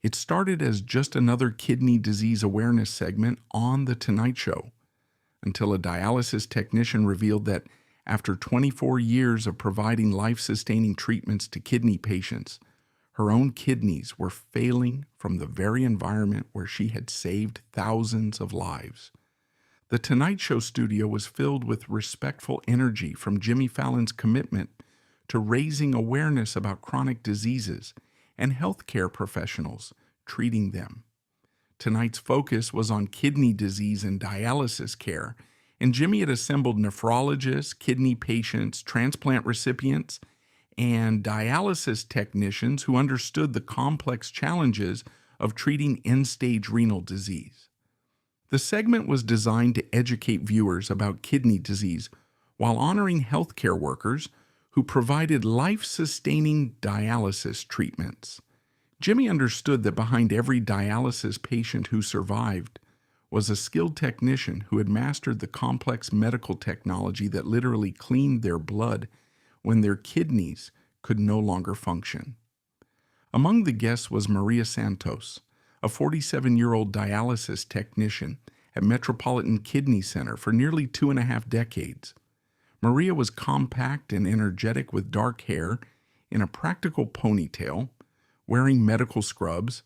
It started as just another kidney disease awareness segment on The Tonight Show, until a dialysis technician revealed that after 24 years of providing life-sustaining treatments to kidney patients, her own kidneys were failing from the very environment where she had saved thousands of lives. The Tonight Show studio was filled with respectful energy from Jimmy Fallon's commitment to raising awareness about chronic diseases and healthcare professionals treating them. Tonight's focus was on kidney disease and dialysis care, and Jimmy had assembled nephrologists, kidney patients, transplant recipients, and dialysis technicians who understood the complex challenges of treating end-stage renal disease. The segment was designed to educate viewers about kidney disease while honoring healthcare workers who provided life-sustaining dialysis treatments. Jimmy understood that behind every dialysis patient who survived was a skilled technician who had mastered the complex medical technology that literally cleaned their blood when their kidneys could no longer function. Among the guests was Maria Santos, a 47-year-old dialysis technician at Metropolitan Kidney Center for nearly 2.5 decades. Maria was compact and energetic with dark hair in a practical ponytail, wearing medical scrubs,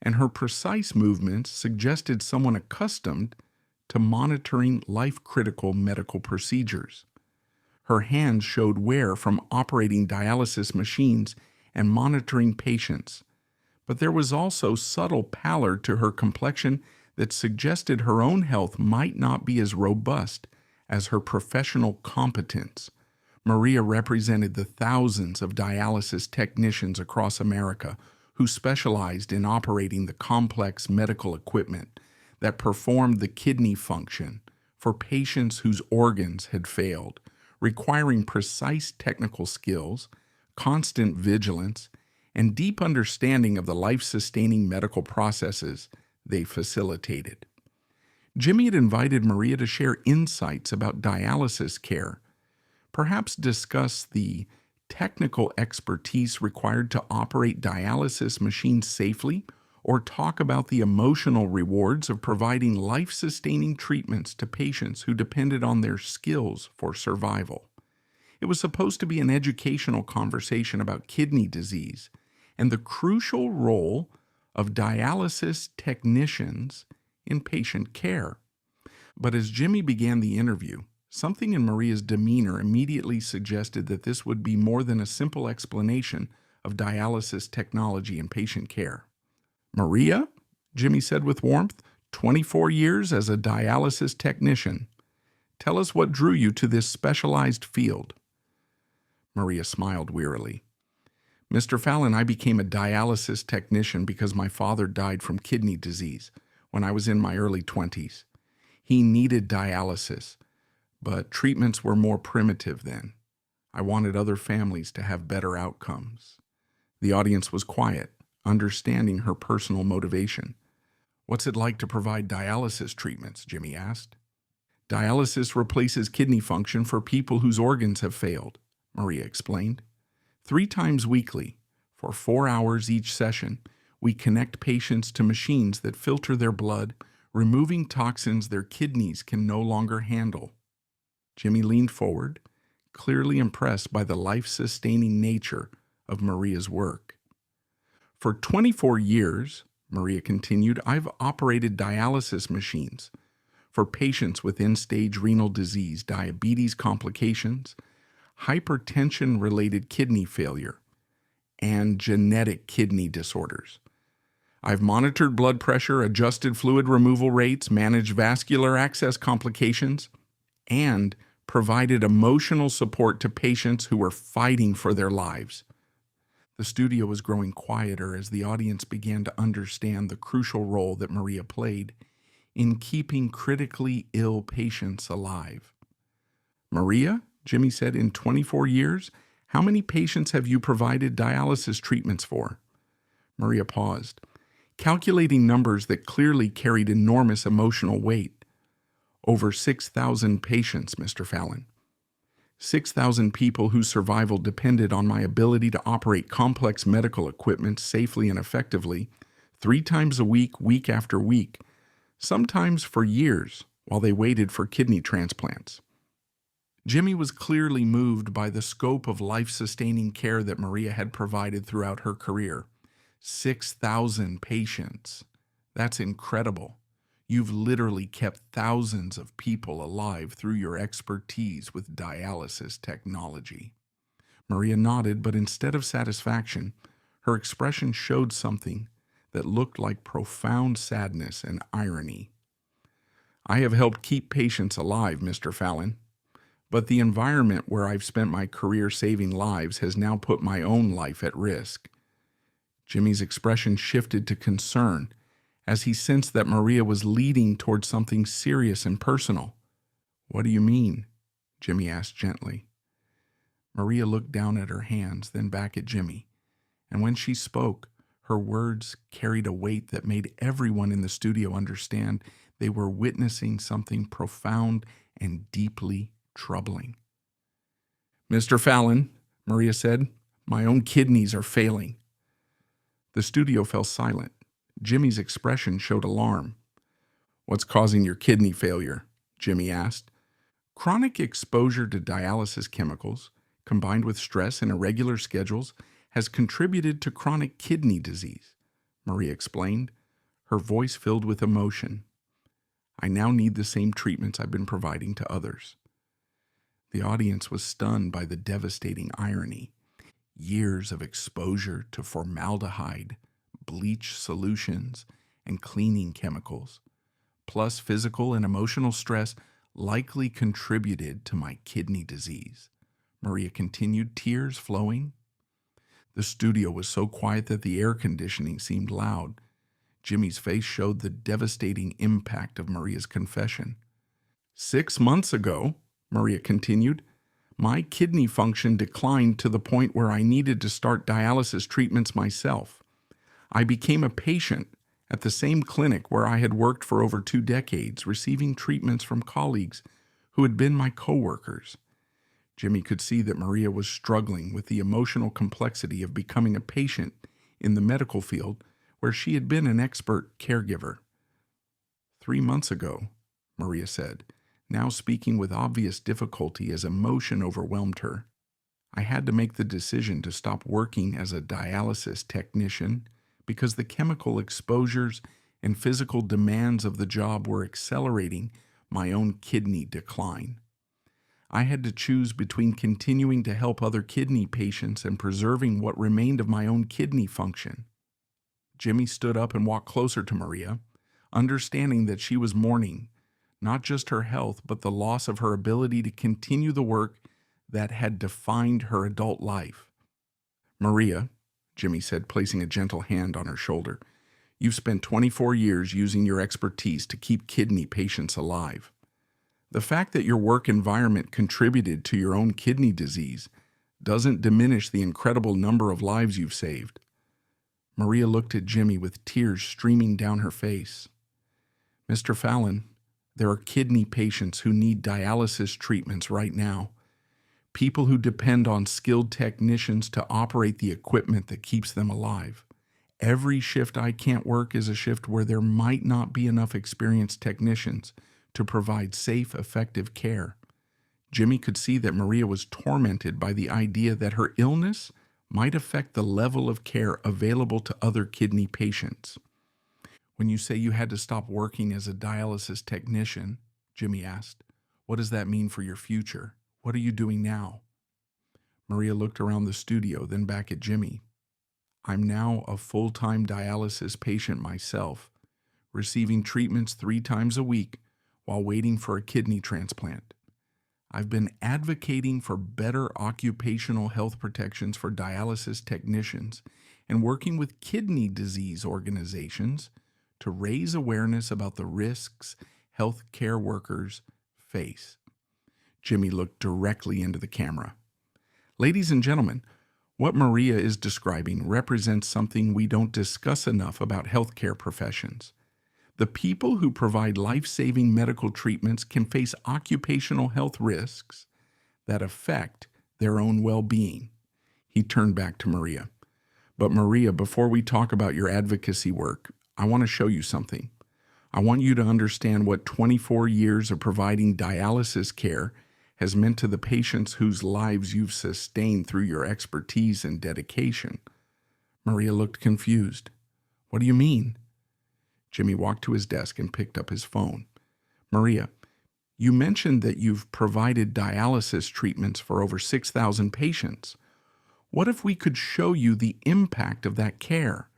and her precise movements suggested someone accustomed to monitoring life-critical medical procedures. Her hands showed wear from operating dialysis machines and monitoring patients, but there was also subtle pallor to her complexion that suggested her own health might not be as robust as her professional competence. Maria represented the thousands of dialysis technicians across America who specialized in operating the complex medical equipment that performed the kidney function for patients whose organs had failed, requiring precise technical skills, constant vigilance, and deep understanding of the life-sustaining medical processes they facilitated. Jimmy had invited Maria to share insights about dialysis care, perhaps discuss the technical expertise required to operate dialysis machines safely, or talk about the emotional rewards of providing life-sustaining treatments to patients who depended on their skills for survival. It was supposed to be an educational conversation about kidney disease and the crucial role of dialysis technicians in patient care. But as Jimmy began the interview, something in Maria's demeanor immediately suggested that this would be more than a simple explanation of dialysis technology and patient care. "Maria," Jimmy said with warmth, 24 years as a dialysis technician. "Tell us what drew you to this specialized field." Maria smiled wearily. "Mr. Fallon, I became a dialysis technician because my father died from kidney disease when I was in my early 20s. He needed dialysis, but treatments were more primitive then. I wanted other families to have better outcomes." The audience was quiet, understanding her personal motivation. "What's it like to provide dialysis treatments?" Jimmy asked. "Dialysis replaces kidney function for people whose organs have failed," Maria explained. 3 times weekly, for 4 hours each session, we connect patients to machines that filter their blood, removing toxins their kidneys can no longer handle. Jimmy leaned forward, clearly impressed by the life-sustaining nature of Maria's work. "For 24 years, Maria continued, I've operated dialysis machines for patients with end-stage renal disease, diabetes complications, hypertension-related kidney failure, and genetic kidney disorders. I've monitored blood pressure, adjusted fluid removal rates, managed vascular access complications, and provided emotional support to patients who were fighting for their lives." The studio was growing quieter as the audience began to understand the crucial role that Maria played in keeping critically ill patients alive. "Maria," Jimmy said, "in 24 years, how many patients have you provided dialysis treatments for?" Maria paused, calculating numbers that clearly carried enormous emotional weight. "Over 6,000 patients, Mr. Fallon. 6,000 people whose survival depended on my ability to operate complex medical equipment safely and effectively 3 times a week, week after week, sometimes for years, while they waited for kidney transplants. Jimmy was clearly moved by the scope of life-sustaining care that Maria had provided throughout her career. 6,000 patients. That's incredible. You've literally kept thousands of people alive through your expertise with dialysis technology. Maria nodded, but instead of satisfaction, her expression showed something that looked like profound sadness and irony. I have helped keep patients alive, Mr. Fallon, but the environment where I've spent my career saving lives has now put my own life at risk. Jimmy's expression shifted to concern as he sensed that Maria was leading towards something serious and personal. "What do you mean?" Jimmy asked gently. Maria looked down at her hands, then back at Jimmy, and when she spoke, her words carried a weight that made everyone in the studio understand they were witnessing something profound and deeply troubling. "Mr. Fallon," Maria said, "my own kidneys are failing." The studio fell silent. Jimmy's expression showed alarm. "What's causing your kidney failure?" Jimmy asked. "Chronic exposure to dialysis chemicals, combined with stress and irregular schedules, has contributed to chronic kidney disease," Maria explained, her voice filled with emotion. "I now need the same treatments I've been providing to others." The audience was stunned by the devastating irony. Years of exposure to formaldehyde, bleach solutions, and cleaning chemicals, plus physical and emotional stress, likely contributed to my kidney disease, Maria continued, tears flowing. The studio was so quiet that the air conditioning seemed loud. Jimmy's face showed the devastating impact of Maria's confession. 6 months ago, Maria continued, my kidney function declined to the point where I needed to start dialysis treatments myself. I became a patient at the same clinic where I had worked for over 2 decades, receiving treatments from colleagues who had been my coworkers. Jimmy could see that Maria was struggling with the emotional complexity of becoming a patient in the medical field where she had been an expert caregiver. 3 months ago, Maria said, now speaking with obvious difficulty as emotion overwhelmed her, I had to make the decision to stop working as a dialysis technician because the chemical exposures and physical demands of the job were accelerating my own kidney decline. I had to choose between continuing to help other kidney patients and preserving what remained of my own kidney function. Jimmy stood up and walked closer to Maria, understanding that she was mourning not just her health, but the loss of her ability to continue the work that had defined her adult life. Maria, Jimmy said, placing a gentle hand on her shoulder, you've spent 24 years using your expertise to keep kidney patients alive. The fact that your work environment contributed to your own kidney disease doesn't diminish the incredible number of lives you've saved. Maria looked at Jimmy with tears streaming down her face. Mr. Fallon, there are kidney patients who need dialysis treatments right now. People who depend on skilled technicians to operate the equipment that keeps them alive. Every shift I can't work is a shift where there might not be enough experienced technicians to provide safe, effective care. Jimmy could see that Maria was tormented by the idea that her illness might affect the level of care available to other kidney patients. When you say you had to stop working as a dialysis technician, Jimmy asked, what does that mean for your future? What are you doing now? Maria looked around the studio, then back at Jimmy. I'm now a full-time dialysis patient myself, receiving treatments 3 times a week while waiting for a kidney transplant. I've been advocating for better occupational health protections for dialysis technicians and working with kidney disease organizations to raise awareness about the risks health care workers face. Jimmy looked directly into the camera. Ladies and gentlemen, what Maria is describing represents something we don't discuss enough about healthcare professions. The people who provide life-saving medical treatments can face occupational health risks that affect their own well-being. He turned back to Maria. But Maria, before we talk about your advocacy work, I want to show you something. I want you to understand what 24 years of providing dialysis care has meant to the patients whose lives you've sustained through your expertise and dedication. Maria looked confused. What do you mean? Jimmy walked to his desk and picked up his phone. Maria, you mentioned that you've provided dialysis treatments for over 6,000 patients. What if we could show you the impact of that care?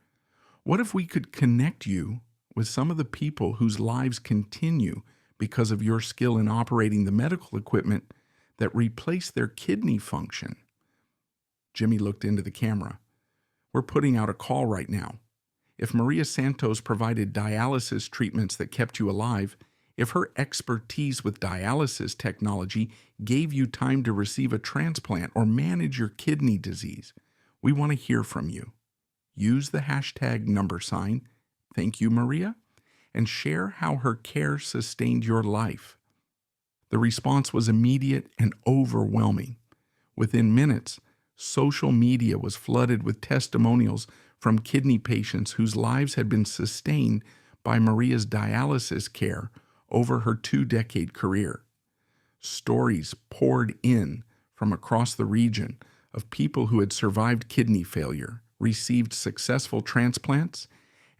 What if we could connect you with some of the people whose lives continue because of your skill in operating the medical equipment that replaced their kidney function? Jimmy looked into the camera. We're putting out a call right now. If Maria Santos provided dialysis treatments that kept you alive, if her expertise with dialysis technology gave you time to receive a transplant or manage your kidney disease, we want to hear from you. Use the hashtag #, thank you Maria, and share how her care sustained your life. The response was immediate and overwhelming. Within minutes, social media was flooded with testimonials from kidney patients whose lives had been sustained by Maria's dialysis care over her 2-decade career. Stories poured in from across the region of people who had survived kidney failure, received successful transplants,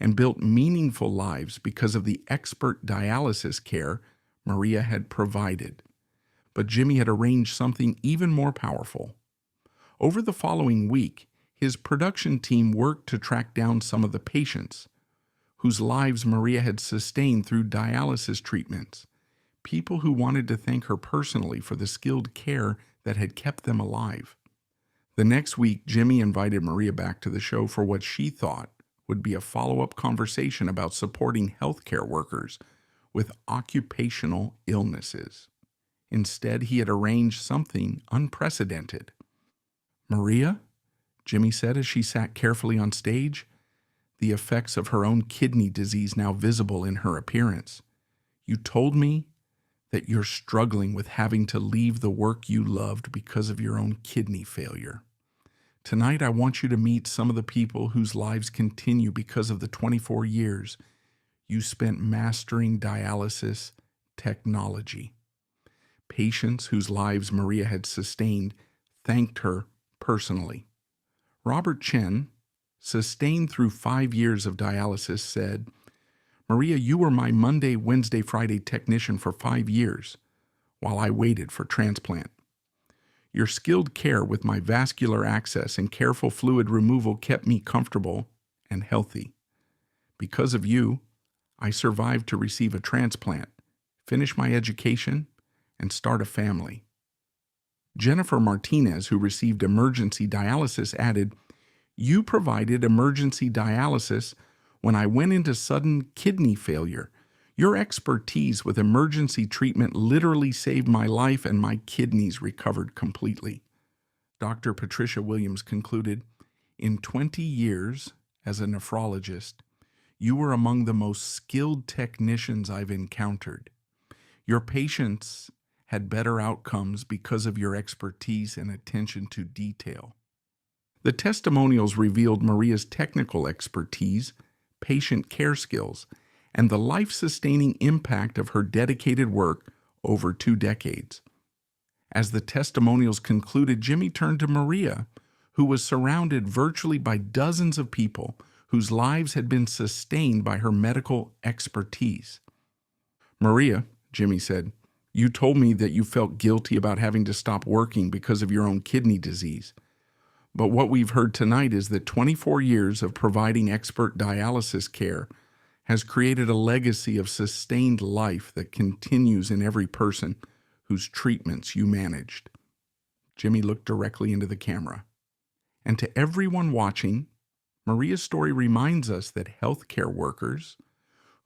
and built meaningful lives because of the expert dialysis care Maria had provided. But Jimmy had arranged something even more powerful. Over the following week, his production team worked to track down some of the patients whose lives Maria had sustained through dialysis treatments, people who wanted to thank her personally for the skilled care that had kept them alive. The next week, Jimmy invited Maria back to the show for what she thought would be a follow-up conversation about supporting healthcare workers with occupational illnesses. Instead, he had arranged something unprecedented. Maria, Jimmy said as she sat carefully on stage, the effects of her own kidney disease now visible in her appearance. You told me that you're struggling with having to leave the work you loved because of your own kidney failure. Tonight, I want you to meet some of the people whose lives continue because of the 24 years you spent mastering dialysis technology. Patients whose lives Maria had sustained thanked her personally. Robert Chen, sustained through 5 years of dialysis, said, Maria, you were my Monday, Wednesday, Friday technician for 5 years while I waited for transplant. Your skilled care with my vascular access and careful fluid removal kept me comfortable and healthy. Because of you, I survived to receive a transplant, finish my education, and start a family. Jennifer Martinez, who received emergency dialysis, added, You provided emergency dialysis when I went into sudden kidney failure. Your expertise with emergency treatment literally saved my life and my kidneys recovered completely. Dr. Patricia Williams concluded, In 20 years as a nephrologist, you were among the most skilled technicians I've encountered. Your patients had better outcomes because of your expertise and attention to detail. The testimonials revealed Maria's technical expertise, patient care skills, and the life-sustaining impact of her dedicated work over 2 decades. As the testimonials concluded, Jimmy turned to Maria, who was surrounded virtually by dozens of people whose lives had been sustained by her medical expertise. Maria, Jimmy said, you told me that you felt guilty about having to stop working because of your own kidney disease. But what we've heard tonight is that 24 years of providing expert dialysis care has created a legacy of sustained life that continues in every person whose treatments you managed. Jimmy looked directly into the camera. And to everyone watching, Maria's story reminds us that healthcare workers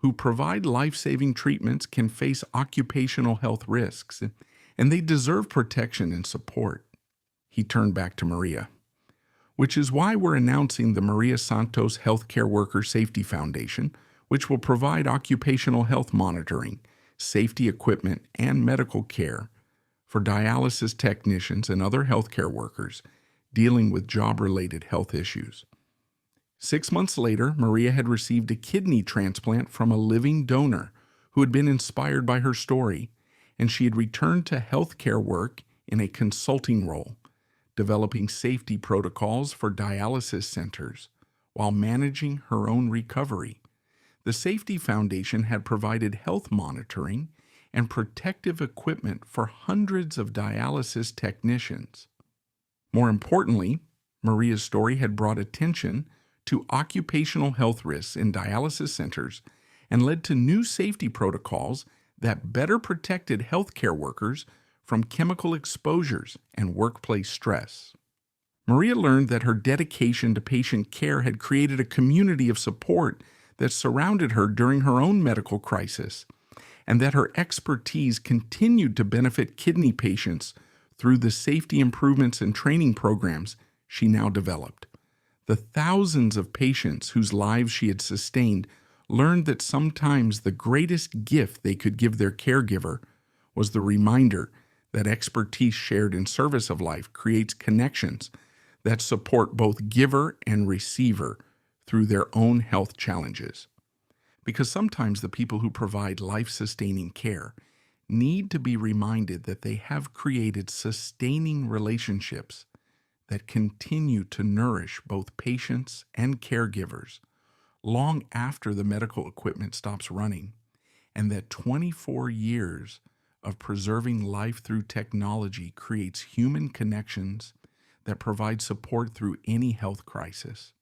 who provide life-saving treatments can face occupational health risks, and they deserve protection and support. He turned back to Maria, which is why we're announcing the Maria Santos Healthcare Worker Safety Foundation, which will provide occupational health monitoring, safety equipment, and medical care for dialysis technicians and other healthcare workers dealing with job-related health issues. 6 months later, Maria had received a kidney transplant from a living donor who had been inspired by her story, and she had returned to healthcare work in a consulting role, developing safety protocols for dialysis centers while managing her own recovery. The Safety Foundation had provided health monitoring and protective equipment for hundreds of dialysis technicians. More importantly, Maria's story had brought attention to occupational health risks in dialysis centers and led to new safety protocols that better protected healthcare workers from chemical exposures and workplace stress. Maria learned that her dedication to patient care had created a community of support that surrounded her during her own medical crisis, and that her expertise continued to benefit kidney patients through the safety improvements and training programs she now developed. The thousands of patients whose lives she had sustained learned that sometimes the greatest gift they could give their caregiver was the reminder that expertise shared in service of life creates connections that support both giver and receiver through their own health challenges. Because sometimes the people who provide life-sustaining care need to be reminded that they have created sustaining relationships that continue to nourish both patients and caregivers long after the medical equipment stops running, and that 24 years of preserving life through technology creates human connections that provide support through any health crisis.